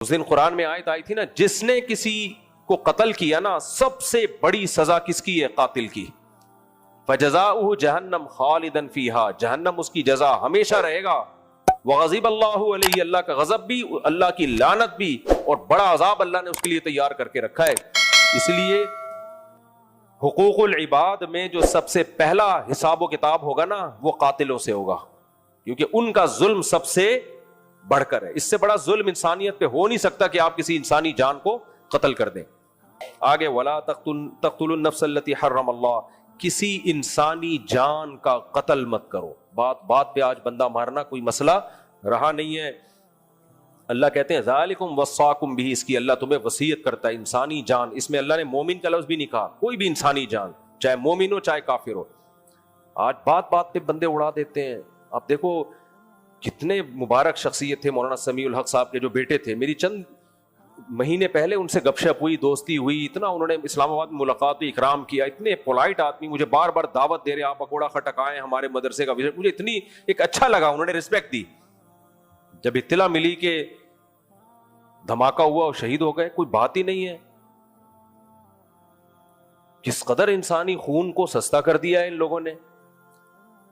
اس دن قرآن میں آیت آئی تھی نا، جس نے کسی کو قتل کیا نا، سب سے بڑی سزا کس کی ہے؟ قاتل کی. فجزاؤہ جہنم خالدا فیہا، جہنم اس کی جزا ہمیشہ رہے گا. وغضب اللہ علیہ، اللہ کا غضب بھی، اللہ کی لعنت بھی، اور بڑا عذاب اللہ نے اس کے لیے تیار کر کے رکھا ہے. اس لیے حقوق العباد میں جو سب سے پہلا حساب و کتاب ہوگا نا، وہ قاتلوں سے ہوگا، کیونکہ ان کا ظلم سب سے بڑھ کر ہے. اس سے بڑا ظلم انسانیت پہ ہو نہیں سکتا کہ آپ کسی انسانی جان کو قتل کر دیں. آگے ولا تقتلوا النفس التي حرم اللہ، کسی انسانی جان کا قتل مت کرو. بات پہ آج بندہ مارنا کوئی مسئلہ رہا نہیں ہے. اللہ کہتے ہیں ذالکم وصاکم بھی، اس کی اللہ تمہیں وصیت کرتا ہے. انسانی جان، اس میں اللہ نے مومن کا لفظ بھی نہیں کہا، کوئی بھی انسانی جان، چاہے مومن ہو چاہے کافر ہو. آج بات پہ بندے اڑا دیتے ہیں. آپ دیکھو کتنے مبارک شخصیت تھے مولانا سمیع الحق صاحب کے جو بیٹے تھے. میری چند مہینے پہلے ان سے گپ شپ ہوئی، دوستی ہوئی، اتنا انہوں نے اسلام آباد میں ملاقات اکرام کیا. اتنے پولائٹ آدمی، مجھے بار بار دعوت دے رہے، آپ پکوڑا کھٹکائیں ہمارے مدرسے کا وزٹ. مجھے اتنی ایک اچھا لگا، انہوں نے رسپیکٹ دی. جب اطلاع ملی کہ دھماکہ ہوا اور شہید ہو گئے، کوئی بات ہی نہیں ہے. کس قدر انسانی خون کو سستا کر دیا ہے ان لوگوں نے.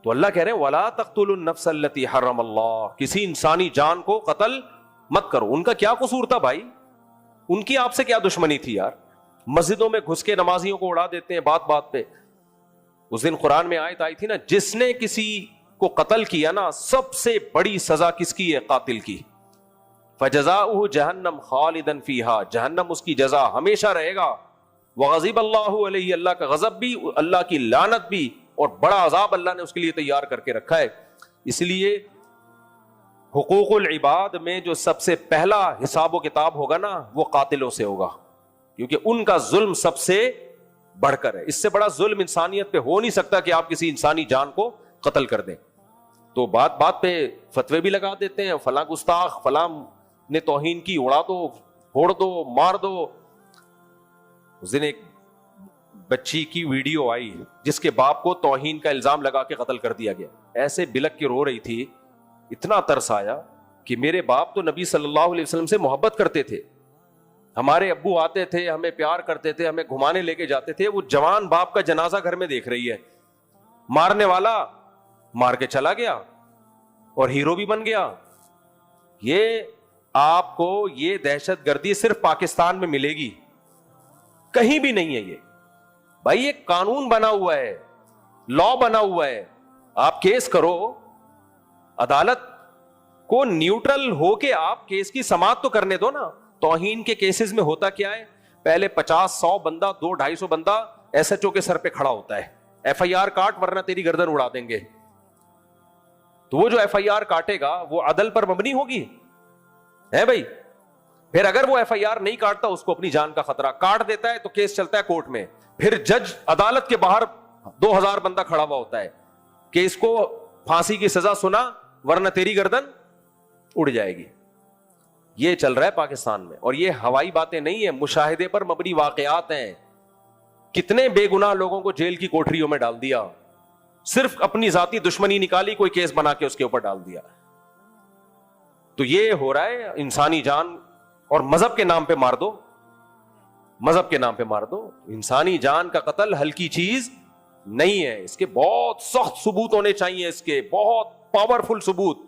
تو اللہ کہہ رہے ہیں وَلَا تَقْتُلُوا النَّفْسَ الَّتِي حَرَّمَ اللَّهُ، کسی انسانی جان کو قتل مت کرو. ان کا کیا قصور تھا بھائی؟ ان کی آپ سے کیا دشمنی تھی یار؟ مسجدوں میں گھس کے نمازیوں کو اڑا دیتے ہیں بات پہ. اس دن قرآن میں آیت آئی تھی نا، جس نے کسی کو قتل کیا نا، سب سے بڑی سزا کس کی ہے؟ قاتل کی. فجزاؤہ جہنم خالدا فیہا، جہنم اس کی جزا ہمیشہ رہے گا. وغضب اللہ علیہ، اللہ کا غضب بھی، اللہ کی لعنت بھی، اور بڑا عذاب اللہ نے اس کے لیے تیار کر کے رکھا ہے. اس لیے حقوق العباد میں جو سب سے پہلا حساب و کتاب ہوگا نا، وہ قاتلوں سے ہوگا، کیونکہ ان کا ظلم سب سے بڑھ کر ہے. اس سے بڑا ظلم انسانیت پہ ہو نہیں سکتا کہ آپ کسی انسانی جان کو قتل کر دیں. تو بات پہ فتوے بھی لگا دیتے ہیں، فلاں گستاخ، فلاں نے توہین کی، اڑا دو، پھوڑ دو، مار دو. اس دن ایک بچی کی ویڈیو آئی جس کے باپ کو توہین کا الزام لگا کے قتل کر دیا گیا. ایسے بلک کے رو رہی تھی، اتنا ترس آیا کہ میرے باپ تو نبی صلی اللہ علیہ وسلم سے محبت کرتے تھے، ہمارے ابو آتے تھے، ہمیں پیار کرتے تھے، ہمیں گھمانے لے کے جاتے تھے. وہ جوان باپ کا جنازہ گھر میں دیکھ رہی ہے، مارنے والا مار کے چلا گیا اور ہیرو بھی بن گیا. یہ آپ کو یہ دہشت گردی صرف پاکستان میں ملے گی، کہیں بھی نہیں ہے. یہ بھائی یہ قانون بنا ہوا ہے، لا بنا ہوا ہے. آپ کیس کرو، عدالت کو نیوٹرل ہو کے آپ کیس کی سماعت تو کرنے دو نا. توہین کے کیسز میں ہوتا کیا ہے؟ پہلے 50-100 بندہ، 200-250 بندہ ایس ایچ او کے سر پہ کھڑا ہوتا ہے، ایف آئی آر کاٹ ورنہ تیری گردن اڑا دیں گے. تو وہ جو ایف آئی آر کاٹے گا وہ عدل پر مبنی ہوگی ہے بھائی. پھر اگر وہ ایف آئی آر نہیں کاٹتا، اس کو اپنی جان کا خطرہ، کاٹ دیتا ہے تو کیس چلتا ہے کورٹ میں. پھر جج عدالت کے باہر 2000 بندہ کھڑا ہوا ہوتا ہے کہ اس کو پھانسی کی سزا سنا ورنہ تیری گردن اڑ جائے گی. یہ چل رہا ہے پاکستان میں، اور یہ ہوائی باتیں نہیں ہیں، مشاہدے پر مبنی واقعات ہیں. کتنے بے گناہ لوگوں کو جیل کی کوٹریوں میں ڈال دیا، صرف اپنی ذاتی دشمنی نکالی، کوئی کیس بنا کے اس کے اوپر ڈال دیا. تو یہ ہو رہا ہے انسانی جان، اور مذہب کے نام پہ مار دو، مذہب کے نام پہ مار دو. انسانی جان کا قتل ہلکی چیز نہیں ہے، اس کے بہت سخت ثبوت ہونے چاہیے، اس کے بہت پاورفل ثبوت.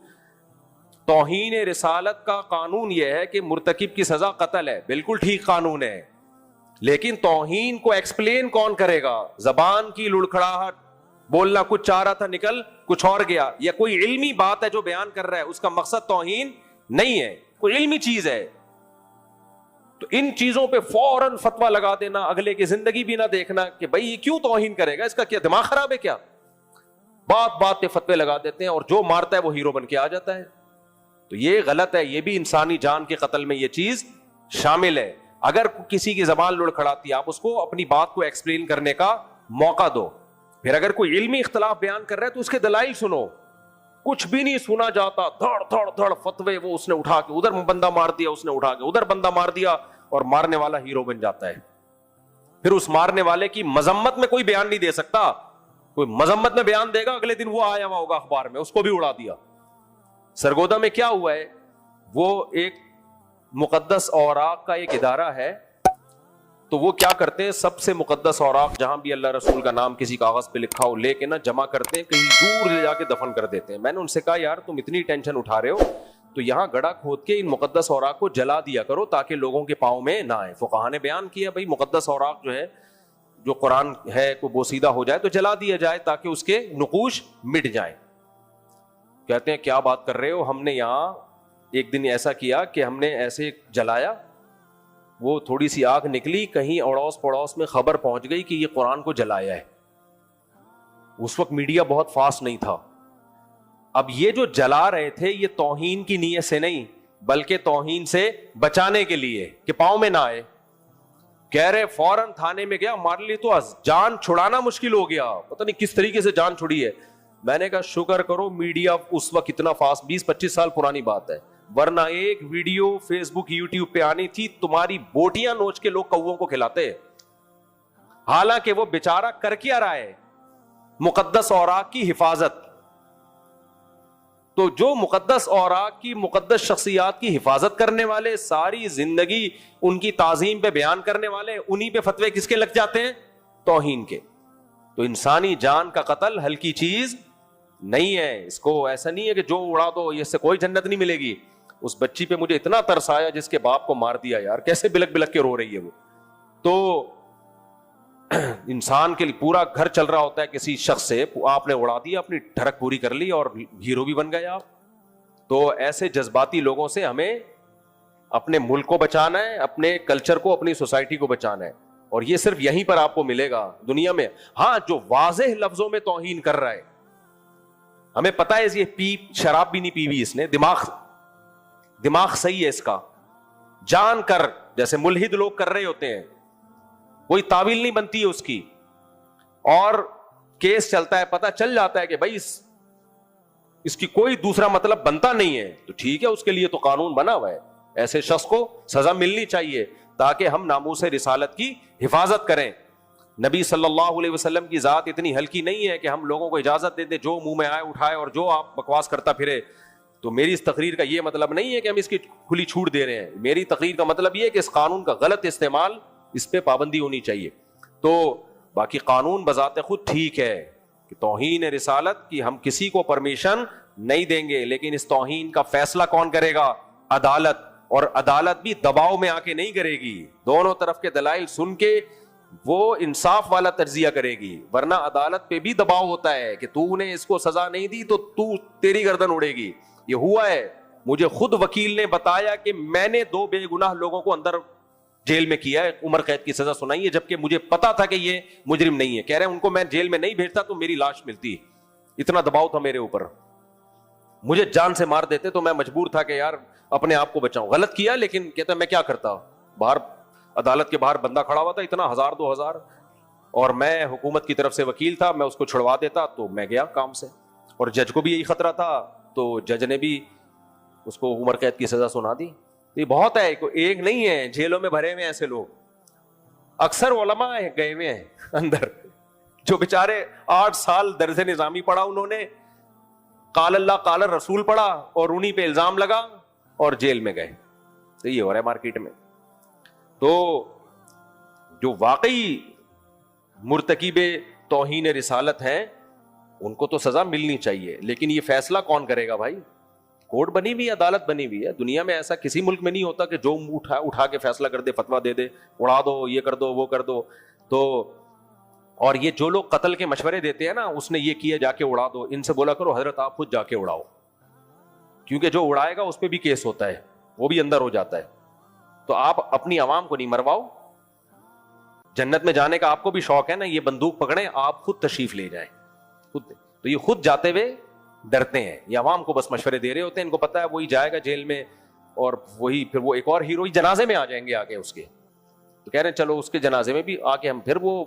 توہین رسالت کا قانون یہ ہے کہ مرتکب کی سزا قتل ہے، بالکل ٹھیک قانون ہے، لیکن توہین کو ایکسپلین کون کرے گا؟ زبان کی لڑکھڑاہٹ، بولنا کچھ چاہ رہا تھا نکل کچھ اور گیا، یا کوئی علمی بات ہے جو بیان کر رہا ہے، اس کا مقصد توہین نہیں ہے، کوئی علمی چیز ہے. تو ان چیزوں پہ فوراً فتویٰ لگا دینا، اگلے کی زندگی بھی نہ دیکھنا کہ بھائی یہ کیوں توہین کرے گا، اس کا کیا دماغ خراب ہے کیا؟ بات پہ فتوے لگا دیتے ہیں، اور جو مارتا ہے وہ ہیرو بن کے آ جاتا ہے. تو یہ غلط ہے. یہ بھی انسانی جان کے قتل میں یہ چیز شامل ہے. اگر کسی کی زبان لڑکھڑاتی ہے، آپ اس کو اپنی بات کو ایکسپلین کرنے کا موقع دو. پھر اگر کوئی علمی اختلاف بیان کر رہا ہے تو اس کے دلائل سنو. کچھ بھی نہیں سنا جاتا، دھڑ فتوے، وہ اس نے اٹھا کے ادھر بندہ مار دیا، اس نے اٹھا کے ادھر بندہ مار دیا، اور مارنے والا ہیرو بن جاتا ہے. پھر اس مارنے والے کی مذمت میں کوئی بیان نہیں دے سکتا. کوئی مذمت میں بیان دے گا، اگلے دن وہ آیا ہوا ہوگا اخبار میں، اس کو بھی اڑا دیا. سرگودا میں کیا ہوا ہے، وہ ایک مقدس اوراق کا ایک ادارہ ہے, تو وہ کیا کرتے ہیں, سب سے مقدس اوراق جہاں بھی اللہ رسول کا نام کسی کاغذ پہ لکھا ہو لے کے نا جمع کرتے ہیں, کہیں دور لے جا کے دفن کر دیتے ہیں. میں نے ان سے کہا یار تم اتنی ٹینشن اٹھا رہے ہو تو یہاں گڑھا کھود کے ان مقدس اوراق کو جلا دیا کرو تاکہ لوگوں کے پاؤں میں نہ آئے. فقہاء نے بیان کیا بھائی مقدس اوراق جو ہے, جو قرآن ہے کو بوسیدہ ہو جائے تو جلا دیا جائے تاکہ اس کے نقوش مٹ جائیں. کہتے ہیں کیا بات کر رہے ہو, ہم نے یہاں ایک دن ایسا کیا کہ ہم نے ایسے جلایا, وہ تھوڑی سی آگ نکلی, کہیں اڑوس پڑوس میں خبر پہنچ گئی کہ یہ قرآن کو جلایا ہے. اس وقت میڈیا بہت فاسٹ نہیں تھا. اب یہ جو جلا رہے تھے یہ توہین کی نیت سے نہیں بلکہ توہین سے بچانے کے لیے کہ پاؤں میں نہ آئے. کہہ رہے فوراً تھانے میں گیا, ہمارے لیے تو جان چھڑانا مشکل ہو گیا, پتہ نہیں کس طریقے سے جان چھڑی ہے. میں نے کہا شکر کرو میڈیا اس وقت اتنا فاسٹ, 20-25 سال پرانی بات ہے, ورنہ ایک ویڈیو فیس بک یوٹیوب پہ آنی تھی تمہاری بوٹیاں نوچ کے لوگ کووں کو کھلاتے. حالانکہ وہ بیچارہ کر کیا رہا ہے, مقدس اوراق کی حفاظت. تو جو مقدس اوراق کی مقدس شخصیات کی حفاظت کرنے والے, ساری زندگی ان کی تعظیم پہ بیان کرنے والے, انہی پہ فتوے کس کے لگ جاتے ہیں, توہین کے. تو انسانی جان کا قتل ہلکی چیز نہیں ہے. اس کو ایسا نہیں ہے کہ جو اڑا دو اس سے کوئی جنت نہیں ملے گی. اس بچی پہ مجھے اتنا ترس آیا جس کے باپ کو مار دیا یار, کیسے بلک بلک کے رو رہی ہے وہ. تو انسان کے لیے پورا گھر چل رہا ہوتا ہے کسی شخص سے, آپ نے اڑا دیا, اپنی ڈھڑک پوری کر لی اور ہیرو بھی بن گئے آپ. تو ایسے جذباتی لوگوں سے ہمیں اپنے ملک کو بچانا ہے, اپنے کلچر کو, اپنی سوسائٹی کو بچانا ہے. اور یہ صرف یہیں پر آپ کو ملے گا دنیا میں. ہاں جو واضح لفظوں میں توہین کر رہا ہے, ہمیں پتا ہے یہ شراب بھی نہیں پی ہوئی اس نے, دماغ صحیح ہے اس کا, جان کر جیسے ملحد لوگ کر رہے ہوتے ہیں, کوئی تعویل نہیں بنتی ہے اس کی, اور کیس چلتا ہے, پتہ چل جاتا ہے کہ بھائی اس کی کوئی دوسرا مطلب بنتا نہیں ہے, تو ٹھیک ہے اس کے لیے تو قانون بنا ہوا ہے. ایسے شخص کو سزا ملنی چاہیے تاکہ ہم ناموس رسالت کی حفاظت کریں. نبی صلی اللہ علیہ وسلم کی ذات اتنی ہلکی نہیں ہے کہ ہم لوگوں کو اجازت دے دیں جو منہ میں آئے اٹھائے اور جو آپ بکواس کرتا پھرے. تو میری اس تقریر کا یہ مطلب نہیں ہے کہ ہم اس کی کھلی چھوٹ دے رہے ہیں. میری تقریر کا مطلب یہ ہے کہ اس قانون کا غلط استعمال, اس پہ پابندی ہونی چاہیے. تو باقی قانون بذات خود ٹھیک ہے کہ توہین رسالت کی ہم کسی کو پرمیشن نہیں دیں گے, لیکن اس توہین کا فیصلہ کون کرے گا, عدالت. اور عدالت بھی دباؤ میں آ کے نہیں کرے گی, دونوں طرف کے دلائل سن کے وہ انصاف والا تجزیہ کرے گی. ورنہ عدالت پہ بھی دباؤ ہوتا ہے کہ تو نے اس کو سزا نہیں دی تو تیری گردن اڑے گی. یہ ہوا ہے, مجھے خود وکیل نے بتایا کہ میں نے 2 بے گناہ لوگوں کو اندر جیل میں کیا ہے, عمر قید کی سزا سنائی ہے, جبکہ مجھے پتا تھا کہ یہ مجرم نہیں ہے. کہہ رہے ہیں ان کو میں جیل میں نہیں بھیجتا تو میری لاش ملتی, اتنا دباؤ تھا میرے اوپر, مجھے جان سے مار دیتے تو میں مجبور تھا کہ یار اپنے آپ کو بچاؤں. غلط کیا, لیکن کہتا میں کیا کرتا, باہر عدالت کے باہر بندہ کھڑا ہوا تھا, اتنا 1000-2000, اور میں حکومت کی طرف سے وکیل تھا, میں اس کو چھڑوا دیتا تو میں گیا کام سے. اور جج کو بھی یہی خطرہ تھا تو جج نے بھی اس کو عمر قید کی سزا سنا دی. یہ بہت ہے, ایک نہیں ہے, جیلوں میں بھرے ہوئے ایسے لوگ. اکثر علماء گئے ہوئے ہیں اندر جو بیچارے 8 سال درس نظامی پڑھا, انہوں نے قال اللہ قال رسول پڑھا اور انہی پہ الزام لگا اور جیل میں گئے. تو یہ ہو رہا ہے مارکیٹ میں. تو جو واقعی مرتکب توہین رسالت ہیں ان کو تو سزا ملنی چاہیے, لیکن یہ فیصلہ کون کرے گا بھائی؟ کورٹ بنی ہوئی, عدالت بنی ہوئی ہے. دنیا میں ایسا کسی ملک میں نہیں ہوتا کہ جو اٹھا کے فیصلہ کر دے, فتویٰ دے دے, اڑا دو, یہ کر دو, وہ کر دو. تو اور یہ جو لوگ قتل کے مشورے دیتے ہیں نا, اس نے یہ کیا جا کے اڑا دو, ان سے بولا کرو حضرت آپ خود جا کے اڑاؤ, کیونکہ جو اڑائے گا اس پہ بھی کیس ہوتا ہے, وہ بھی اندر ہو جاتا ہے. تو آپ اپنی عوام کو نہیں مرواؤ. جنت میں جانے کا آپ کو بھی شوق ہے نا, یہ بندوق پکڑیں, آپ خود تشریف لے جائیں خود. تو یہ خود جاتے ہوئے ڈرتے ہیں, یہ عوام کو بس مشورے دے رہے ہوتے ہیں. ان کو پتا ہے وہی جائے گا جیل میں, اور وہی پھر وہ ایک اور ہیرو جنازے میں آ جائیں گے آگے اس کے. تو کہہ رہے ہیں چلو اس کے جنازے میں بھی آ کے ہم پھر وہ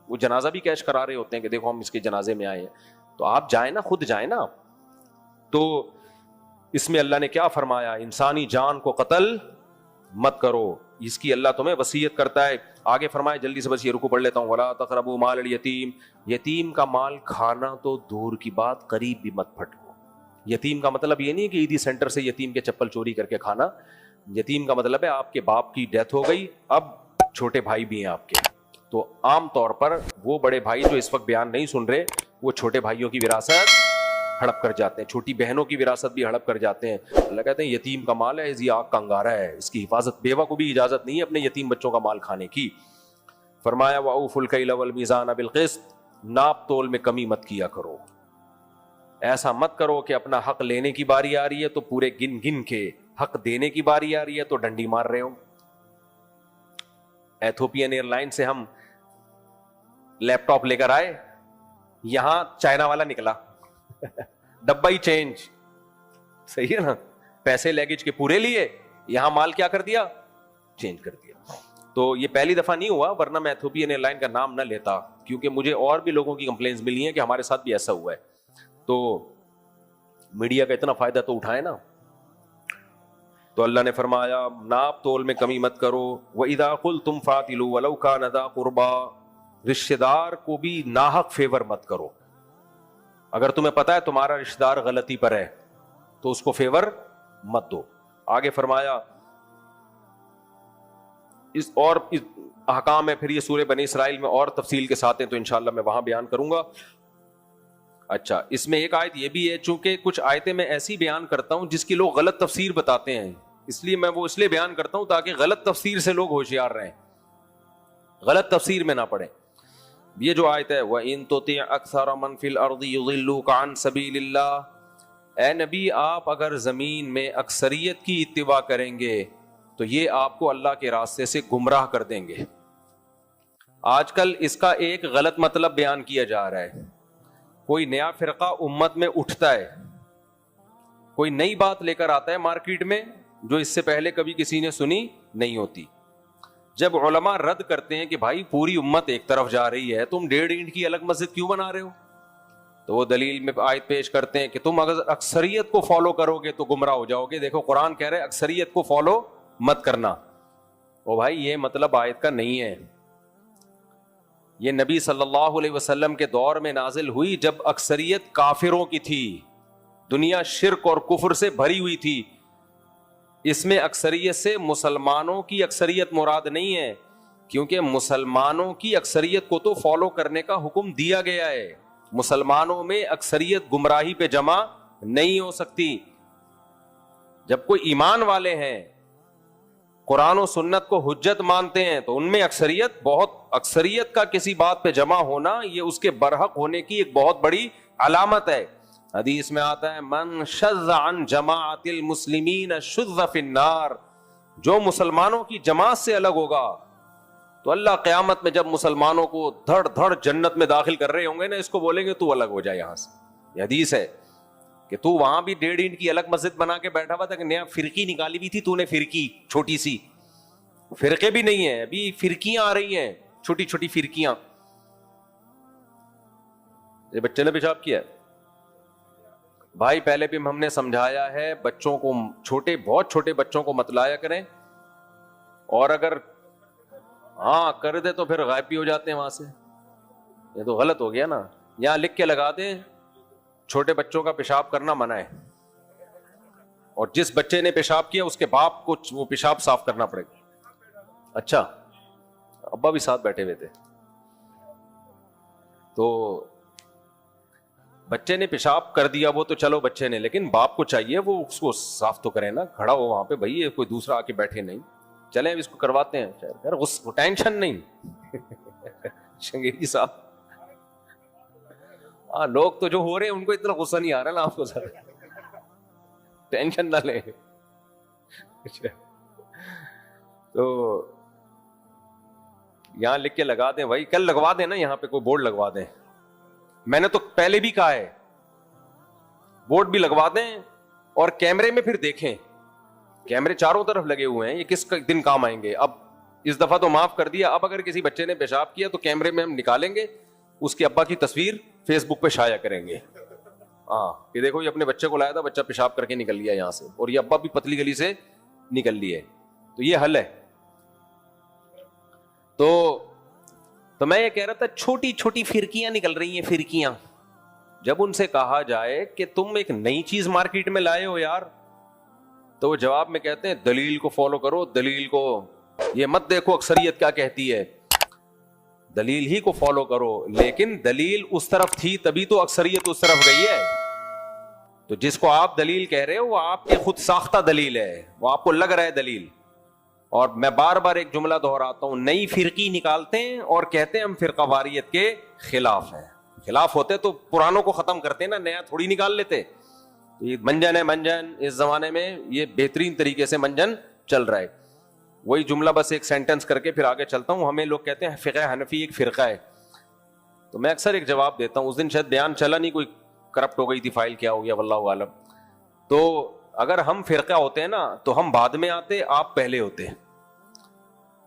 جنازہ بھی کیش کرا رہے ہوتے ہیں کہ دیکھو ہم اس کے جنازے میں آئے ہیں. تو آپ جائیں نا, خود جائیں نا. تو اس میں اللہ نے کیا فرمایا, انسانی جان کو قتل مت کرو, اس کی اللہ تمہیں وصیت کرتا ہے. آگے فرمایا, جلدی سے بس یہ رکو پڑھ لیتا ہوں, ولا تقربوا مال الیتیم, یتیم کا مال کھانا تو دور کی بات, قریب بھی مت پھٹکو. یتیم کا مطلب یہ نہیں کہ عیدی سینٹر سے یتیم کے چپل چوری کر کے کھانا, یتیم کا مطلب ہے آپ کے باپ کی ڈیتھ ہو گئی, اب چھوٹے بھائی بھی ہیں آپ کے, تو عام طور پر وہ بڑے بھائی جو اس وقت بیان نہیں سن رہے وہ چھوٹے بھائیوں کی وراثت ہڑپ کر جاتے ہیں, چھوٹی بہنوں کی وراثت بھی ہڑپ کر جاتے ہیں. اللہ کہتے ہیں یتیم کا مال ہے, یہ آگ کا انگارہ ہے, اس کی حفاظت, بیوہ کو بھی اجازت نہیں ہے اپنے یتیم بچوں کا مال کھانے کی. فرمایا وَأَوْفُوا الْكَيْلَ وَالْمِيزَانَ بِالْقِسْطِ, ناپ تول میں کمی مت کیا کرو. ایسا مت کرو کہ اپنا حق لینے کی باری آ رہی ہے تو پورے گن گن کے, حق دینے کی باری آ رہی ہے تو ڈنڈی مار رہے ہو. ایتھوپین ایئر لائن سے ہم لیپ ٹاپ لے کر آئے, یہاں چائنا والا نکلا, ڈبہ ہی چینج, صحیح ہے نا, پیسے لیگیج کے پورے لیے, یہاں مال کیا کر دیا, چینج کر دیا. تو یہ پہلی دفعہ نہیں ہوا, ورنہ میں ایتھوپین ایئر لائن کا نام نہ لیتا, کیونکہ مجھے اور بھی لوگوں کی کمپلینس ملی ہیں کہ ہمارے ساتھ بھی ایسا ہوا ہے. تو میڈیا کا اتنا فائدہ تو اٹھائے نا. تو اللہ نے فرمایا ناپ تول میں کمی مت کرو. وَإِذَا قُلْتُمْ فَاعْدِلُوا وَلَوْ كَانَ ذَا قُرْبَىٰ, رشتہ دار کو بھی ناحق فیور مت کرو. اگر تمہیں پتا ہے تمہارا رشتہ دار غلطی پر ہے تو اس کو فیور مت دو. آگے فرمایا اس اور احکام ہے, پھر یہ سورہ بنی اسرائیل میں اور تفصیل کے ساتھ ہیں تو انشاءاللہ میں وہاں بیان کروں گا. اچھا, اس میں ایک آیت یہ بھی ہے, چونکہ کچھ آیتیں میں ایسی بیان کرتا ہوں جس کی لوگ غلط تفسیر بتاتے ہیں, اس لیے میں وہ اس لیے بیان کرتا ہوں تاکہ غلط تفسیر سے لوگ ہوشیار رہیں, غلط تفسیر میں نہ پڑیں. یہ جو آیت ہے وَإِن تُطِعْ أَكْثَرَ مَنْ فِي الْأَرْضِ يُضِلُّوكَ عَنْ سَبِيلِ اللَّهِ, اے نبی آپ اگر زمین میں اکثریت کی اتباع کریں گے تو یہ آپ کو اللہ کے راستے سے گمراہ کر دیں گے. آج کل اس کا ایک غلط مطلب بیان کیا جا رہا ہے. کوئی نیا فرقہ امت میں اٹھتا ہے, کوئی نئی بات لے کر آتا ہے مارکیٹ میں جو اس سے پہلے کبھی کسی نے سنی نہیں ہوتی. جب علماء رد کرتے ہیں کہ بھائی پوری امت ایک طرف جا رہی ہے, تم 1.5 اینٹ کی الگ مسجد کیوں بنا رہے ہو, تو وہ دلیل میں آیت پیش کرتے ہیں کہ تم اگر اکثریت کو فالو کرو گے تو گمراہ ہو جاؤ گے. دیکھو قرآن کہہ رہے ہیں اکثریت کو فالو مت کرنا. او بھائی یہ مطلب آیت کا نہیں ہے. یہ نبی صلی اللہ علیہ وسلم کے دور میں نازل ہوئی جب اکثریت کافروں کی تھی, دنیا شرک اور کفر سے بھری ہوئی تھی. اس میں اکثریت سے مسلمانوں کی اکثریت مراد نہیں ہے, کیونکہ مسلمانوں کی اکثریت کو تو فالو کرنے کا حکم دیا گیا ہے. مسلمانوں میں اکثریت گمراہی پہ جمع نہیں ہو سکتی. جب کوئی ایمان والے ہیں, قرآن و سنت کو حجت مانتے ہیں, تو ان میں اکثریت, بہت اکثریت کا کسی بات پہ جمع ہونا یہ اس کے برحق ہونے کی ایک بہت بڑی علامت ہے. حدیث میں آتا ہے من شذ عن جماعت المسلمین شذ فی النار, جو مسلمانوں کی جماعت سے الگ ہوگا تو اللہ قیامت میں جب مسلمانوں کو دھڑ دھڑ جنت میں داخل کر رہے ہوں گے نا, اس کو بولیں گے تو الگ ہو جائے یہاں سے. یہ حدیث ہے کہ تو وہاں بھی 1.5 اینٹ کی الگ مسجد بنا کے بیٹھا ہوا تھا کہ نیا فرقی نکالی ہوئی تھی تو نے, فرقی چھوٹی سی, فرقے بھی نہیں ہیں ابھی, فرقیاں آ رہی ہیں, چھوٹی چھوٹی فرقیاں. یہ بچے نے پیشاب کیا ہے بھائی, پہلے بھی ہم نے سمجھایا ہے بچوں کو, چھوٹے بہت چھوٹے بچوں کو مت لایا کریں, اور اگر ہاں کر دے تو پھر غائب بھی ہو جاتے ہیں وہاں سے. یہ تو غلط ہو گیا نا. یہاں لکھ کے لگا دیں چھوٹے بچوں کا پیشاب کرنا منع ہے, اور جس بچے نے پیشاب کیا اس کے باپ کو وہ پیشاب صاف کرنا پڑے گا. اچھا, ابا بھی ساتھ بیٹھے ہوئے تھے. تو بچے نے پیشاب کر دیا وہ تو چلو بچے نے, لیکن باپ کو چاہیے وہ اس کو صاف تو کرے نا, کھڑا ہو وہاں پہ بھائی, کوئی دوسرا آ کے بیٹھے نہیں. چلیں اس کو کرواتے ہیں, ٹینشن نہیں شنگیری صاحب. ہاں لوگ تو جو ہو رہے ہیں ان کو اتنا غصہ نہیں آ رہا نا, آپ کو سر ٹینشن نہ لیں. تو یہاں لکھ کے لگا دیں بھائی, کل لگوا دیں نا یہاں پہ کوئی بورڈ لگوا دیں. میں نے تو پہلے بھی کہا ہے بورڈ بھی لگوا دیں, اور کیمرے میں پھر دیکھیں, کیمرے چاروں طرف لگے ہوئے ہیں, یہ کس دن کام آئیں گے. اب اس دفعہ تو معاف کر دیا, اب اگر کسی بچے نے پیشاب کیا تو کیمرے میں ہم نکالیں گے, اس کے ابا کی تصویر فیس بک پہ شائع کریں گے. ہاں کہ دیکھو یہ اپنے بچے کو لایا تھا, بچہ پیشاب کر کے نکل لیا یہاں سے, اور یہ ابا بھی پتلی گلی سے نکل لیے. تو یہ حل ہے. تو میں یہ کہہ رہا تھا چھوٹی چھوٹی فرقیاں نکل رہی ہیں, فرقیاں. جب ان سے کہا جائے کہ تم ایک نئی چیز مارکیٹ میں لائے ہو یار, تو وہ جواب میں کہتے ہیں دلیل کو فالو کرو, دلیل کو, یہ مت دیکھو اکثریت کیا کہتی ہے, دلیل ہی کو فالو کرو. لیکن دلیل اس طرف تھی تبھی تو اکثریت اس طرف گئی ہے. تو جس کو آپ دلیل کہہ رہے ہو وہ آپ کے خود ساختہ دلیل ہے, وہ آپ کو لگ رہا ہے دلیل. اور میں بار بار ایک جملہ دہراتا ہوں, نئی فرقی نکالتے ہیں اور کہتے ہیں ہم فرقہ واریت کے خلاف ہیں. خلاف ہوتے تو پرانوں کو ختم کرتے نا, نیا تھوڑی نکال لیتے. یہ منجن ہے, منجن اس زمانے میں یہ بہترین طریقے سے منجن چل رہا ہے. وہی جملہ بس ایک سینٹنس کر کے پھر آگے چلتا ہوں. ہمیں لوگ کہتے ہیں فقہ حنفی ایک فرقہ ہے, تو میں اکثر ایک جواب دیتا ہوں. اس دن شاید بیان چلا نہیں, کوئی کرپٹ ہو گئی تھی, فائل کیا ہو گیا واللہ عالم. تو اگر ہم فرقہ ہوتے ہیں نا تو ہم بعد میں آتے, آپ پہلے ہوتے.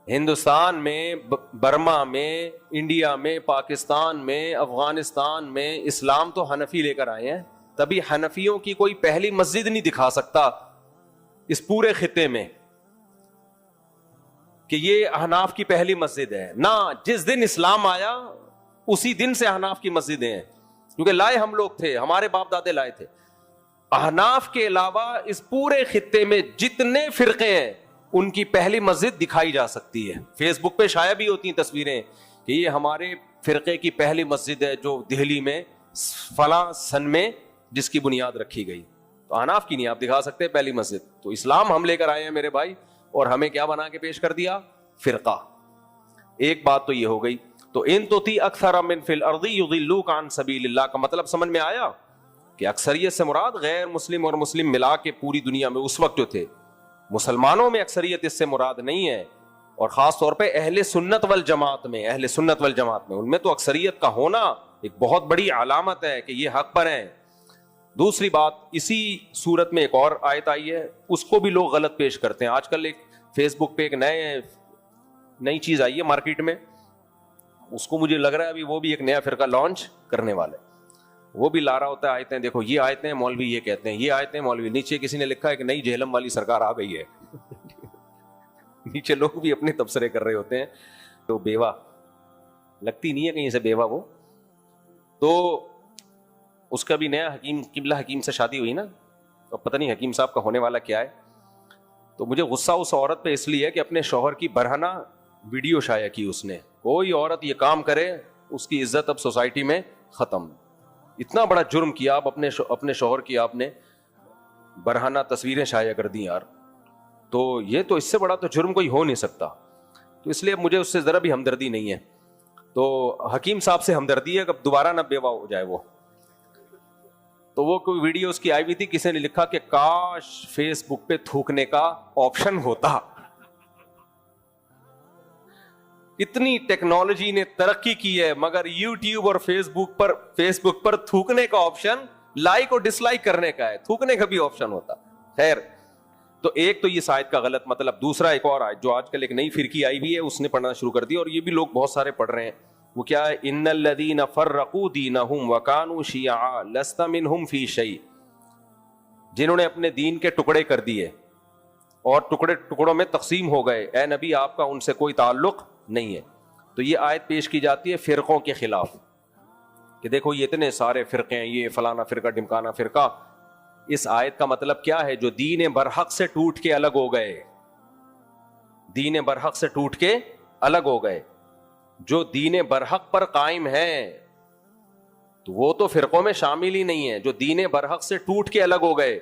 ہندوستان میں, برما میں, انڈیا میں, پاکستان میں, افغانستان میں اسلام تو حنفی لے کر آئے ہیں. تبھی حنفیوں کی کوئی پہلی مسجد نہیں دکھا سکتا اس پورے خطے میں کہ یہ احناف کی پہلی مسجد ہے نا. جس دن اسلام آیا اسی دن سے احناف کی مسجدیں ہیں, کیونکہ لائے ہم لوگ تھے, ہمارے باپ دادے لائے تھے. احناف کے علاوہ اس پورے خطے میں جتنے فرقے ہیں ان کی پہلی مسجد دکھائی جا سکتی ہے. فیس بک پہ شائع بھی ہوتی ہیں تصویریں کہ یہ ہمارے فرقے کی پہلی مسجد ہے جو دہلی میں فلاں سن میں جس کی بنیاد رکھی گئی. تو احناف کی نہیں آپ دکھا سکتے پہلی مسجد. تو اسلام ہم لے کر آئے ہیں میرے بھائی, اور ہمیں کیا بنا کے پیش کر دیا؟ فرقہ. ایک بات تو یہ ہو گئی. تو ان تو تھی اکثر من فی الارض یضلوک عن سبیل اللہ کا مطلب سمجھ میں آیا کہ اکثریت سے مراد غیر مسلم اور مسلم ملا کے پوری دنیا میں اس وقت جو تھے. مسلمانوں میں اکثریت اس سے مراد نہیں ہے, اور خاص طور پہ اہل سنت والجماعت میں, اہل سنت والجماعت میں ان میں تو اکثریت کا ہونا ایک بہت بڑی علامت ہے کہ یہ حق پر ہیں. دوسری بات, اسی صورت میں ایک اور آیت آئی ہے, اس کو بھی لوگ غلط پیش کرتے ہیں. آج کل ایک فیس بک پہ ایک نئی چیز آئی ہے مارکیٹ میں, اس کو مجھے لگ رہا ہے ابھی وہ بھی ایک نیا فرقہ لانچ کرنے والے. وہ بھی لا رہا ہوتا ہے آیتیں, دیکھو یہ آیتیں مولوی یہ کہتے ہیں, یہ آیتیں مولوی, نیچے کسی نے لکھا ہے کہ نئی جہلم والی سرکار آ گئی ہے. نیچے لوگ بھی اپنے تبصرے کر رہے ہوتے ہیں. تو بیوہ لگتی نہیں ہے کہیں سے بیوہ وہ, تو اس کا بھی نیا حکیم قبلہ حکیم سے شادی ہوئی نا, تو پتہ نہیں حکیم صاحب کا ہونے والا کیا ہے. تو مجھے غصہ اس عورت پہ اس لیے ہے کہ اپنے شوہر کی برہنہ ویڈیو شائع کی اس نے. کوئی عورت یہ کام کرے اس کی عزت اب سوسائٹی میں ختم. اتنا بڑا جرم کیا آپ اپنے شوہر کی آپ نے برہنہ تصویریں شائع کر دی یار. تو یہ تو اس سے بڑا تو جرم کوئی ہو نہیں سکتا. تو اس لیے مجھے اس سے ذرا بھی ہمدردی نہیں ہے. تو حکیم صاحب سے ہمدردی ہے کہ دوبارہ نہ بیوہ ہو جائے وہ. تو وہ کوئی ویڈیو اس کی آئی ہوئی تھی, کسی نے لکھا کہ کاش فیس بک پہ تھوکنے کا آپشن ہوتا. اتنی ٹیکنالوجی نے ترقی کی ہے مگر یوٹیوب اور فیس بک پر تھوکنے کا آپشن لائک اور ڈس لائک کرنے کا ہے, تھوکنے کا بھی آپشن ہوتا. خیر, تو ایک تو یہ آیت کا غلط مطلب. دوسرا ایک اور آیت جو آج کل ایک نئی فرقی آئی ہوئی ہے اس نے پڑھنا شروع کر دی, اور یہ بھی لوگ بہت سارے پڑھ رہے ہیں. وہ کیا ہے؟ ان الذین فرقوا دینہم وکانوا شیعا لست منہم فی شیء, جنہوں نے اپنے دین کے ٹکڑے کر دیے اور ٹکڑوں میں تقسیم ہو گئے, اے نبی آپ کا ان سے کوئی تعلق نہیں ہے. تو یہ آیت پیش کی جاتی ہے فرقوں کے خلاف کہ دیکھو یہ اتنے سارے فرقے ہیں, یہ فلانا فرقہ ڈمکانا فرقہ. اس آیت کا مطلب کیا ہے؟ جو دین برحق سے ٹوٹ کے الگ ہو گئے, دین برحق سے ٹوٹ کے الگ ہو گئے, جو دین برحق پر قائم ہیں تو وہ تو فرقوں میں شامل ہی نہیں ہے. جو دین برحق سے ٹوٹ کے الگ ہو گئے,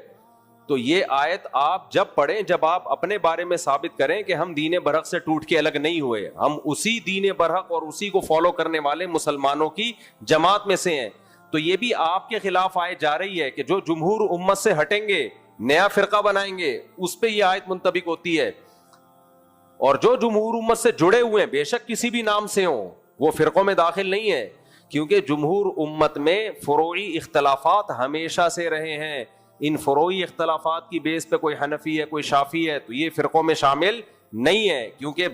تو یہ آیت آپ جب پڑھیں جب آپ اپنے بارے میں ثابت کریں کہ ہم دین برحق سے ٹوٹ کے الگ نہیں ہوئے, ہم اسی دین برحق اور اسی کو فالو کرنے والے مسلمانوں کی جماعت میں سے ہیں, تو یہ بھی آپ کے خلاف آیت جا رہی ہے کہ جو جمہور امت سے ہٹیں گے, نیا فرقہ بنائیں گے, اس پہ یہ آیت منطبق ہوتی ہے. اور جو جمہور امت سے جڑے ہوئے ہیں, بے شک کسی بھی نام سے ہوں, وہ فرقوں میں داخل نہیں ہے, کیونکہ جمہور امت میں فروعی اختلافات ہمیشہ سے رہے ہیں. ان فروعی اختلافات کی بیس پہ کوئی حنفی ہے کوئی شافعی ہے تو یہ فرقوں میں شامل نہیں ہے, کیونکہ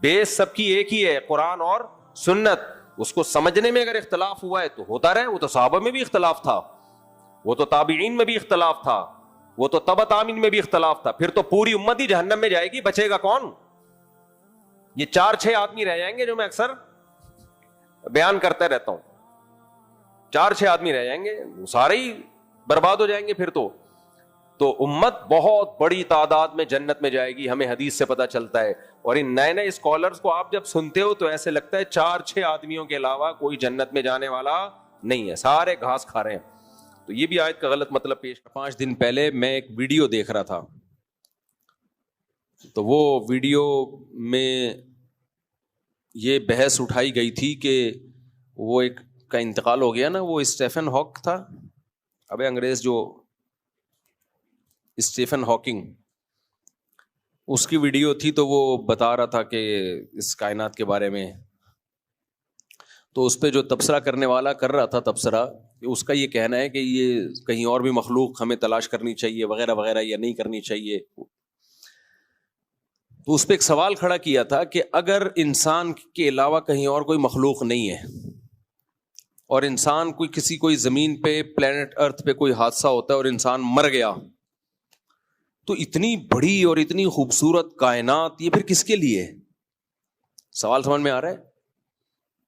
بیس سب کی ایک ہی ہے, قرآن اور سنت. اس کو سمجھنے میں اگر اختلاف ہوا ہے تو ہوتا رہے, وہ تو صحابہ میں بھی اختلاف تھا, وہ تو تابعین میں بھی اختلاف تھا, وہ تو تبع تابعین میں بھی اختلاف تھا. پھر تو پوری امت ہی جہنم میں جائے گی, بچے گا کون؟ یہ 4-6 آدمی رہ جائیں گے جو میں اکثر بیان کرتا رہتا ہوں. 4-6 آدمی رہ جائیں گے, سارے ہی برباد ہو جائیں گے پھر تو. تو امت بہت بڑی تعداد میں جنت میں جائے گی, ہمیں حدیث سے پتہ چلتا ہے. اور ان نئے نئے اسکالرس کو آپ جب سنتے ہو تو ایسے لگتا ہے 4-6 آدمیوں کے علاوہ کوئی جنت میں جانے والا نہیں ہے, سارے گھاس کھا رہے ہیں. تو یہ بھی آیت کا غلط مطلب پیش. 5 دن پہلے میں ایک ویڈیو دیکھ رہا تھا, تو وہ ویڈیو میں یہ بحث اٹھائی گئی تھی کہ وہ ایک کا انتقال ہو گیا نا, وہ اسٹیفن ہاک تھا, ابے انگریز جو اسٹیفن ہاکنگ, اس کی ویڈیو تھی. تو وہ بتا رہا تھا کہ اس کائنات کے بارے میں, تو اس پہ جو تبصرہ کرنے والا کر رہا تھا تبصرہ, اس کا یہ کہنا ہے کہ یہ کہیں اور بھی مخلوق ہمیں تلاش کرنی چاہیے وغیرہ وغیرہ, یا نہیں کرنی چاہیے. تو اس پہ ایک سوال کھڑا کیا تھا کہ اگر انسان کے علاوہ کہیں اور کوئی مخلوق نہیں ہے, اور انسان کوئی زمین پہ پلینٹ ارتھ پہ کوئی حادثہ ہوتا ہے اور انسان مر گیا, تو اتنی بڑی اور اتنی خوبصورت کائنات یہ پھر کس کے لیے ہے؟ سوال سمجھ میں آ رہا ہے؟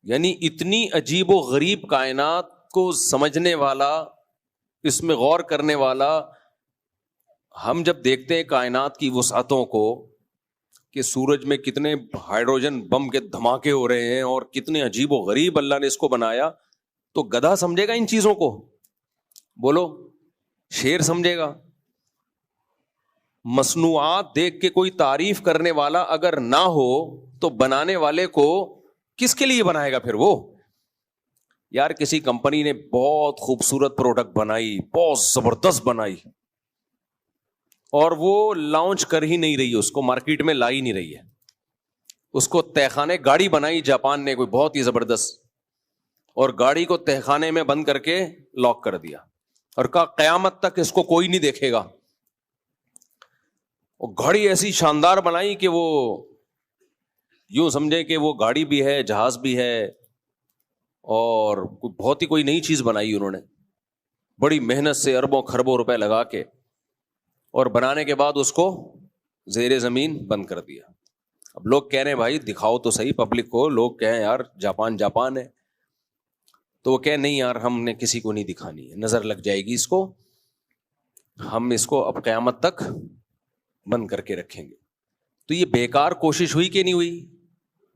یعنی اتنی عجیب و غریب کائنات کو سمجھنے والا, اس میں غور کرنے والا, ہم جب دیکھتے ہیں کائنات کی وسعتوں کو کہ سورج میں کتنے ہائیڈروجن بم کے دھماکے ہو رہے ہیں اور کتنے عجیب و غریب اللہ نے اس کو بنایا, تو گدھا سمجھے گا ان چیزوں کو؟ بولو, شیر سمجھے گا؟ مصنوعات دیکھ کے کوئی تعریف کرنے والا اگر نہ ہو تو بنانے والے کو کس کے لیے بنائے گا پھر وہ؟ یار کسی کمپنی نے بہت خوبصورت پروڈکٹ بنائی, بہت زبردست بنائی, اور وہ لانچ کر ہی نہیں رہی, اس کو مارکیٹ میں لا ہی نہیں رہی ہے. اس کو تہخانے گاڑی بنائی جاپان نے کوئی بہت ہی زبردست, اور گاڑی کو تہخانے میں بند کر کے لاک کر دیا اور کہا قیامت تک اس کو کوئی نہیں دیکھے گا. وہ گاڑی ایسی شاندار بنائی کہ وہ یوں سمجھے کہ وہ گاڑی بھی ہے, جہاز بھی ہے, اور بہت ہی کوئی نئی چیز بنائی انہوں نے بڑی محنت سے, اربوں خربوں روپے لگا کے, اور بنانے کے بعد اس کو زیر زمین بند کر دیا. اب لوگ کہہ رہے ہیں بھائی دکھاؤ تو صحیح پبلک کو, لوگ کہیں یار جاپان جاپان ہے, تو وہ کہے نہیں یار ہم نے کسی کو نہیں دکھانی ہے, نظر لگ جائے گی اس کو, ہم اس کو اب قیامت تک بند کر کے رکھیں گے. تو یہ بیکار کوشش ہوئی کہ نہیں ہوئی؟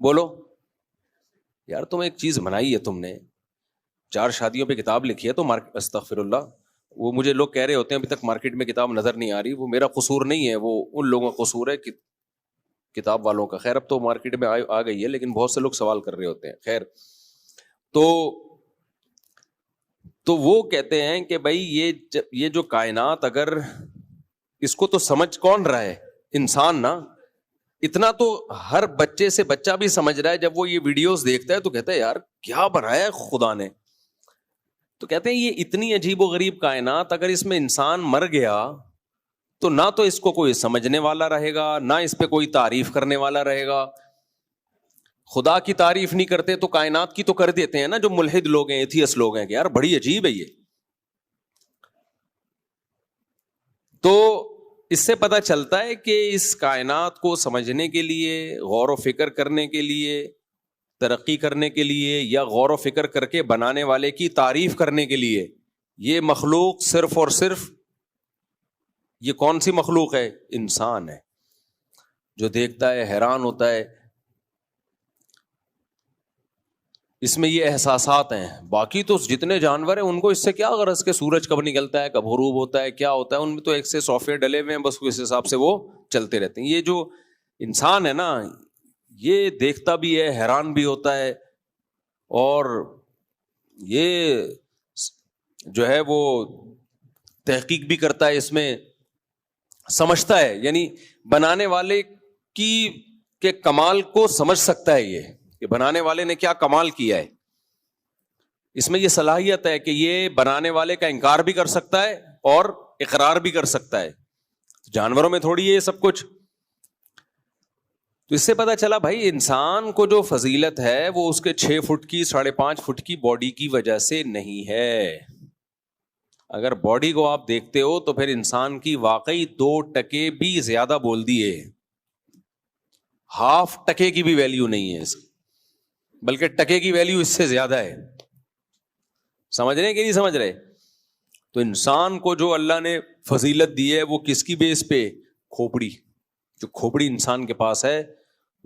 بولو یار, تم ایک چیز بنائی ہے, تم نے 4 شادیوں پہ کتاب لکھی ہے, تو استغفر اللہ, وہ مجھے لوگ کہہ رہے ہوتے ہیں ابھی تک مارکیٹ میں کتاب نظر نہیں آ رہی, وہ میرا قصور نہیں ہے, وہ ان لوگوں کا قصور ہے کتاب والوں کا. خیر اب تو مارکیٹ میں آ گئی ہے, لیکن بہت سے لوگ سوال کر رہے ہوتے ہیں. خیر, تو وہ کہتے ہیں کہ بھائی یہ جو کائنات, اگر اس کو تو سمجھ کون رہا ہے؟ انسان نا. اتنا تو ہر بچے سے بچہ بھی سمجھ رہا ہے, جب وہ یہ ویڈیوز دیکھتا ہے تو کہتا ہے یار کیا بنایا ہے خدا نے. تو کہتے ہیں یہ اتنی عجیب و غریب کائنات, اگر اس میں انسان مر گیا تو نہ تو اس کو کوئی سمجھنے والا رہے گا, نہ اس پہ کوئی تعریف کرنے والا رہے گا. خدا کی تعریف نہیں کرتے تو کائنات کی تو کر دیتے ہیں نا, جو ملحد لوگ ہیں, ایتھیس لوگ ہیں, کہ یار بڑی عجیب ہے یہ. تو اس سے پتہ چلتا ہے کہ اس کائنات کو سمجھنے کے لیے, غور و فکر کرنے کے لیے, ترقی کرنے کے لیے, یا غور و فکر کر کے بنانے والے کی تعریف کرنے کے لیے, یہ مخلوق صرف اور صرف یہ کون سی مخلوق ہے؟ انسان ہے, جو دیکھتا ہے حیران ہوتا ہے. اس میں یہ احساسات ہیں. باقی تو جتنے جانور ہیں ان کو اس سے کیا غرض کہ سورج کب نکلتا ہے, کب غروب ہوتا ہے, کیا ہوتا ہے, ان میں تو ایک سے سافٹ ویئر ڈلے ہوئے ہیں, بس اس حساب سے وہ چلتے رہتے ہیں. یہ جو انسان ہے نا, یہ دیکھتا بھی ہے, حیران بھی ہوتا ہے, اور یہ جو ہے وہ تحقیق بھی کرتا ہے, اس میں سمجھتا ہے, یعنی بنانے والے کے کمال کو سمجھ سکتا ہے یہ کہ بنانے والے نے کیا کمال کیا ہے. اس میں یہ صلاحیت ہے کہ یہ بنانے والے کا انکار بھی کر سکتا ہے اور اقرار بھی کر سکتا ہے. جانوروں میں تھوڑی ہے یہ سب کچھ. تو اس سے پتا چلا بھائی انسان کو جو فضیلت ہے وہ اس کے 6 فٹ کی 5.5 فٹ کی باڈی کی وجہ سے نہیں ہے. اگر باڈی کو آپ دیکھتے ہو تو پھر انسان کی واقعی 2% بھی زیادہ بول دیے, 0.5% کی بھی ویلیو نہیں ہے اس کی, بلکہ ٹکے کی ویلیو اس سے زیادہ ہے. سمجھ رہے کہ نہیں سمجھ رہے؟ تو انسان کو جو اللہ نے فضیلت دی ہے وہ کس کی بیس پہ؟ کھوپڑی. جو کھوپڑی انسان کے پاس ہے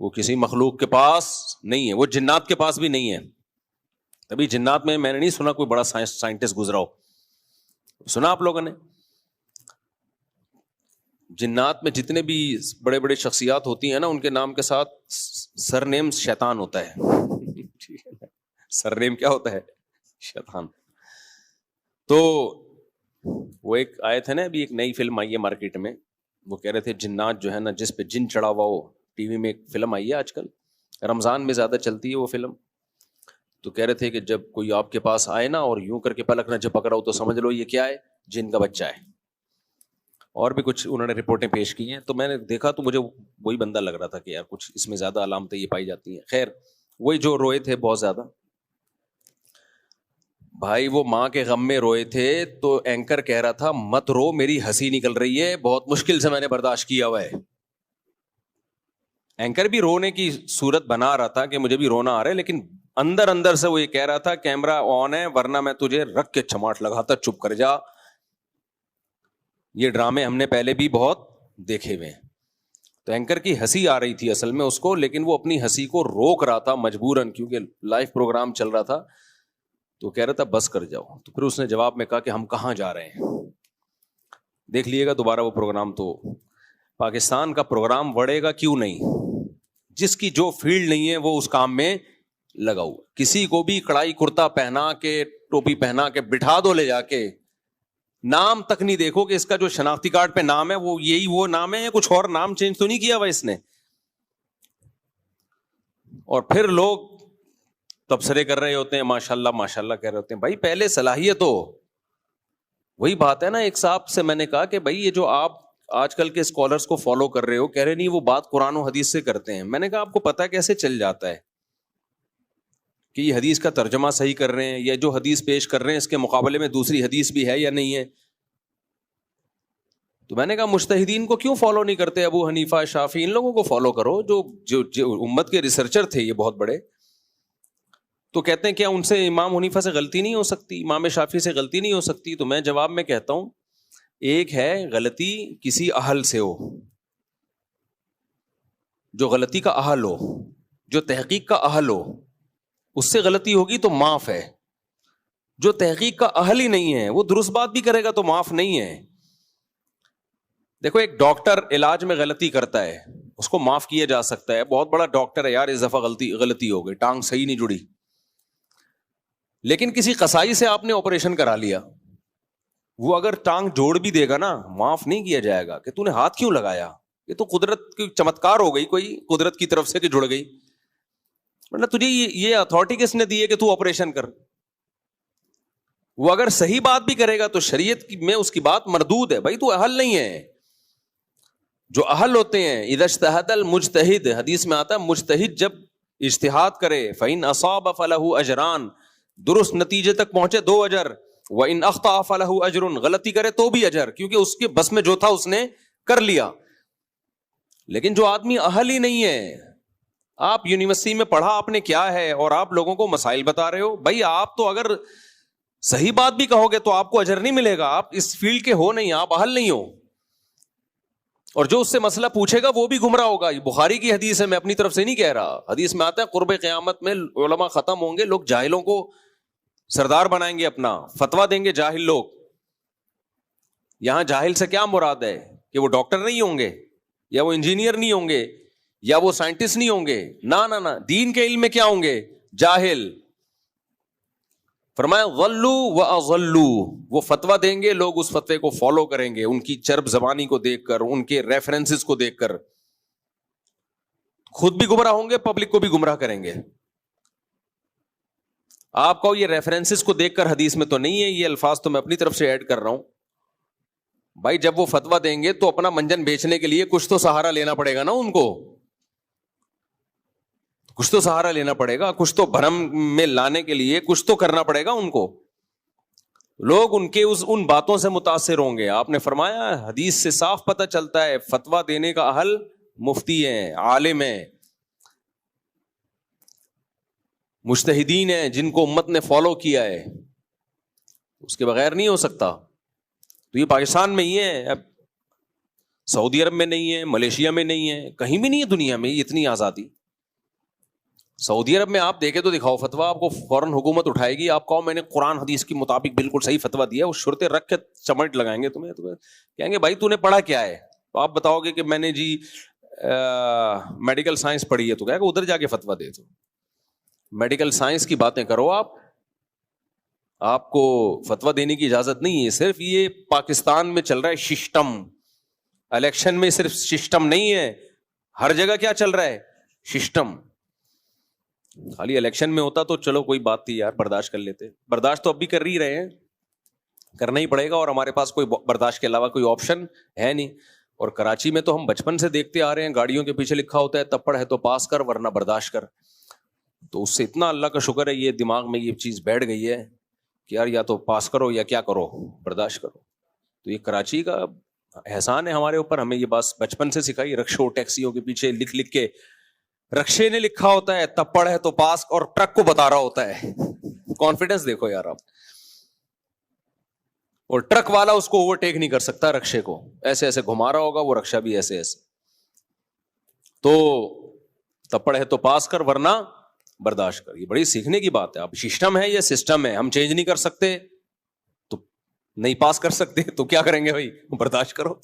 وہ کسی مخلوق کے پاس نہیں ہے, وہ جنات کے پاس بھی نہیں ہے. تبھی جنات میں نے نہیں سنا کوئی بڑا سائنٹسٹ گزرا ہو, سنا آپ لوگوں نے؟ جنات میں جتنے بھی بڑے بڑے شخصیات ہوتی ہیں نا, ان کے نام کے ساتھ سر نیم شیطان ہوتا ہے. سر نیم کیا ہوتا ہے؟ شیطان. تو وہ ایک آئے تھے نا, ابھی ایک نئی فلم آئی ہے مارکیٹ میں, وہ کہہ رہے تھے جنات جو ہے نا, جس پہ جن چڑھا ہوا ہو. ٹی وی میں ایک فلم آئی ہے آج کل, رمضان میں زیادہ چلتی ہے وہ فلم. تو کہہ رہے تھے کہ جب کوئی آپ کے پاس آئے نا اور یوں کر کے پلک نہ جھپک رہا ہو تو سمجھ لو یہ کیا ہے, جن کا بچہ ہے. اور بھی کچھ انہوں نے رپورٹیں پیش کی ہیں, تو میں نے دیکھا تو مجھے وہی بندہ لگ رہا تھا کہ یار کچھ اس میں زیادہ علامتیں یہ پائی جاتی ہیں. خیر وہی جو روئے تھے بہت زیادہ بھائی, وہ ماں کے غم میں روئے تھے, تو اینکر کہہ رہا تھا مت رو, میری ہنسی نکل رہی ہے, بہت مشکل سے میں نے برداشت کیا ہوا ہے. اینکر بھی رونے کی صورت بنا رہا تھا کہ مجھے بھی رونا آ رہا ہے, لیکن اندر اندر سے وہ یہ کہہ رہا تھا کیمرہ آن ہے ورنہ میں تجھے رکھ کے چماٹ لگاتا, چپ کر جا. یہ ڈرامے ہم نے پہلے بھی بہت دیکھے ہوئے ہیں. تو اینکر کی ہنسی آ رہی تھی اصل میں اس کو, لیکن وہ اپنی ہنسی کو روک رہا تھا مجبوراً, کیونکہ لائیو پروگرام چل رہا تھا. تو کہہ رہا تھا بس کر جاؤ. تو پھر اس نے جواب میں کہا کہ ہم کہاں جا رہے ہیں, دیکھ لیے گا دوبارہ وہ پروگرام. تو پاکستان کا پروگرام بڑھے گا کیوں نہیں؟ جس کی جو فیلڈ نہیں ہے وہ اس کام میں لگا ہوا. کسی کو بھی کڑائی کرتا پہنا کے, ٹوپی پہنا کے بٹھا دو لے جا کے, نام تک نہیں دیکھو کہ اس کا جو شناختی کارڈ پہ نام ہے وہ یہی وہ نام ہے, کچھ اور نام چینج تو نہیں کیا ہوا اس نے. اور پھر لوگ تبصرے کر رہے ہوتے ہیں, ماشاءاللہ ماشاءاللہ کہہ رہے ہوتے ہیں. بھائی پہلے صلاحیت ہو. وہی بات ہے نا, ایک صاحب سے میں نے کہا کہ بھائی یہ جو آپ آج کل کے اسکالرس کو فالو کر رہے ہو, کہہ رہے نہیں وہ بات قرآن و حدیث سے کرتے ہیں. میں نے کہا آپ کو پتہ کیسے چل جاتا ہے کہ یہ حدیث کا ترجمہ صحیح کر رہے ہیں, یا جو حدیث پیش کر رہے ہیں اس کے مقابلے میں دوسری حدیث بھی ہے یا نہیں ہے؟ تو میں نے کہا مجتہدین کو کیوں فالو نہیں کرتے, ابو حنیفہ, شافعی, ان لوگوں کو فالو کرو جو امت کے ریسرچر تھے یہ بہت بڑے. تو کہتے ہیں کیا ان سے امام حنیفہ سے غلطی نہیں ہو سکتی, امام شافعی سے غلطی نہیں ہو سکتی؟ تو میں جواب میں کہتا ہوں ایک ہے غلطی کسی اہل سے ہو, جو غلطی کا اہل ہو, جو تحقیق کا اہل ہو, اس سے غلطی ہوگی تو معاف ہے. جو تحقیق کا اہل ہی نہیں ہے وہ درست بات بھی کرے گا تو معاف نہیں ہے. دیکھو ایک ڈاکٹر علاج میں غلطی کرتا ہے, اس کو معاف کیا جا سکتا ہے, بہت بڑا ڈاکٹر ہے یار, اس دفعہ غلطی ہو گئی, ٹانگ صحیح نہیں جڑی. لیکن کسی قصائی سے آپ نے آپریشن کرا لیا, وہ اگر ٹانگ جوڑ بھی دے گا نا, معاف نہیں کیا جائے گا کہ تو نے ہاتھ کیوں لگایا, یہ تو قدرت کی چمتکار ہو گئی, کوئی قدرت کی طرف سے کہ جڑ گئی, ورنہ تجھے یہ اتھارٹی کس نے دی ہے کہ تو آپریشن کر. وہ اگر صحیح بات بھی کرے گا تو شریعت میں اس کی بات مردود ہے. بھائی تو اہل نہیں ہے. جو اہل ہوتے ہیں, اذا اجتہد المجتہد, حدیث میں آتا ہے مجتہد جب اجتہاد کرے, فإن أصاب فله أجران, درست نتیجے تک پہنچے 2 اجر, وإن أخطأ فله أجر, غلطی کرے تو بھی اجر, کیونکہ اس کے بس میں جو تھا اس نے کر لیا. لیکن جو آدمی اہل ہی نہیں ہے, آپ یونیورسٹی میں پڑھا آپ نے کیا ہے اور آپ لوگوں کو مسائل بتا رہے ہو, بھائی آپ تو اگر صحیح بات بھی کہو گے تو آپ کو اجر نہیں ملے گا, آپ اس فیلڈ کے ہو نہیں, آپ اہل نہیں ہو. اور جو اس سے مسئلہ پوچھے گا وہ بھی گمراہ ہوگا. یہ بخاری کی حدیث ہے, میں اپنی طرف سے نہیں کہہ رہا. حدیث میں آتا ہے قرب قیامت میں علماء ختم ہوں گے, لوگ جاہلوں کو سردار بنائیں گے, اپنا فتویٰ دیں گے جاہل لوگ. یہاں جاہل سے کیا مراد ہے کہ وہ ڈاکٹر نہیں ہوں گے, یا وہ انجینئر نہیں ہوں گے, یا وہ سائنٹسٹ نہیں ہوں گے, نہ دین کے علم میں کیا ہوں گے؟ جاہل. فرمایا ضلوا واضلوا, وہ فتویٰ دیں گے, لوگ اس فتوے کو فالو کریں گے, ان کی چرب زبانی کو دیکھ کر, ان کے ریفرنسز کو دیکھ کر, خود بھی گمراہ ہوں گے, پبلک کو بھی گمراہ کریں گے. آپ کو یہ ریفرنسز کو دیکھ کر حدیث میں تو نہیں ہے, یہ الفاظ تو میں اپنی طرف سے ایڈ کر رہا ہوں. بھائی جب وہ فتویٰ دیں گے تو اپنا منجن بیچنے کے لیے کچھ تو سہارا لینا پڑے گا نا ان کو, کچھ تو سہارا لینا پڑے گا, کچھ تو بھرم میں لانے کے لیے کچھ تو کرنا پڑے گا ان کو. لوگ ان کے ان باتوں سے متاثر ہوں گے. آپ نے فرمایا حدیث سے صاف پتہ چلتا ہے فتویٰ دینے کا اہل مفتی ہیں, عالم ہیں, مجتہدین ہیں, جن کو امت نے فالو کیا ہے, اس کے بغیر نہیں ہو سکتا. تو یہ پاکستان میں ہی ہے، اب سعودی عرب میں نہیں ہے، ملیشیا میں نہیں ہے، کہیں بھی نہیں ہے دنیا میں اتنی آزادی. سعودی عرب میں آپ دیکھیں تو دکھاؤ فتویٰ، آپ کو فوراً حکومت اٹھائے گی، آپ کہو میں نے قرآن حدیث کے مطابق بالکل صحیح فتویٰ دیا، وہ شرطیں رکھ کے چمٹ لگائیں گے تمہیں کہیں گے بھائی تو نے پڑھا کیا ہے؟ تو آپ بتاؤ گے کہ میں نے جی میڈیکل سائنس پڑھی ہے، تو کہے گا ادھر جا کے فتویٰ دے دو. میڈیکل سائنس کی باتیں کرو آپ کو فتویٰ دینے کی اجازت نہیں ہے. صرف یہ پاکستان میں چل رہا ہے سسٹم، الیکشن میں صرف سسٹم نہیں ہے، ہر جگہ کیا چل رہا ہے؟ سسٹم. خالی الیکشن میں ہوتا تو چلو کوئی بات تھی یار، برداشت کر لیتے. برداشت تو اب بھی کر ہی رہے ہیں، کرنا ہی پڑے گا، اور ہمارے پاس کوئی برداشت کے علاوہ کوئی آپشن ہے نہیں. اور کراچی میں تو ہم بچپن سے دیکھتے آ رہے ہیں، گاڑیوں کے پیچھے لکھا ہوتا ہے تپڑ ہے تو پاس کر ورنہ برداشت کر. تو اس سے اتنا اللہ کا شکر ہے یہ دماغ میں یہ چیز بیٹھ گئی ہے کہ یار یا تو پاس کرو یا کیا کرو، برداشت کرو. تو یہ کراچی کا احسان ہے ہمارے اوپر، ہمیں یہ بات بچپن سے سکھائی. رکشوں ٹیکسیوں کے پیچھے لکھ لکھ کے، رکشے نے لکھا ہوتا ہے تپڑ ہے تو پاس، اور ٹرک کو بتا رہا ہوتا ہے. کانفیڈنس دیکھو یار آپ. اور ٹرک والا اس کو اوورٹیک نہیں کر سکتا، رکشے کو ایسے ایسے گھما رہا ہوگا، وہ رکشہ بھی ایسے ایسے. تو تپڑ ہے تو پاس کر ورنہ برداشت کر. یہ بڑی سیکھنے کی بات ہے. اب سسٹم ہے، یہ سسٹم ہے، ہم چینج نہیں کر سکتے، تو نہیں پاس کر سکتے تو کیا کریں گے بھائی؟ برداشت کرو.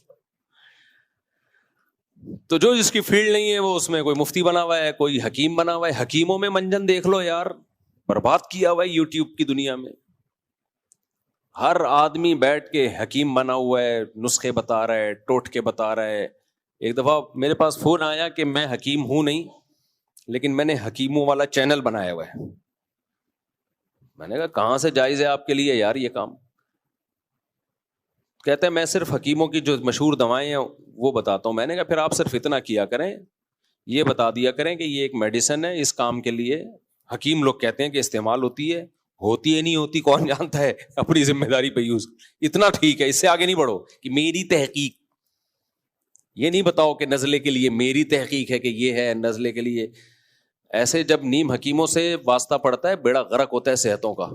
تو جو جس کی فیلڈ نہیں ہے وہ اس میں کوئی مفتی بنا ہوا ہے، کوئی حکیم بنا ہوا ہے. حکیموں میں منجن دیکھ لو یار، برباد کیا ہوا ہے یوٹیوب کی دنیا میں. ہر آدمی بیٹھ کے حکیم بنا ہوا ہے، نسخے بتا رہا ہے، ٹوٹکے بتا رہا ہے. ایک دفعہ میرے پاس فون آیا کہ میں حکیم ہوں نہیں، لیکن میں نے حکیموں والا چینل بنایا ہوا ہے. میں نے کہا کہاں سے جائز ہے آپ کے لیے یار یہ کام؟ کہتے ہیں میں صرف حکیموں کی جو مشہور دوائیں ہیں وہ بتاتا ہوں. میں نے کہا پھر آپ صرف اتنا کیا کریں، یہ بتا دیا کریں کہ یہ ایک میڈیسن ہے، اس کام کے لیے حکیم لوگ کہتے ہیں کہ استعمال ہوتی ہے نہیں ہوتی کون جانتا ہے، اپنی ذمہ داری پہ یوز. اتنا ٹھیک ہے، اس سے آگے نہیں بڑھو کہ میری تحقیق. یہ نہیں بتاؤ کہ نزلے کے لیے میری تحقیق ہے کہ یہ ہے نزلے کے لیے. ایسے جب نیم حکیموں سے واسطہ پڑتا ہے بیڑا غرق ہوتا ہے صحتوں کا.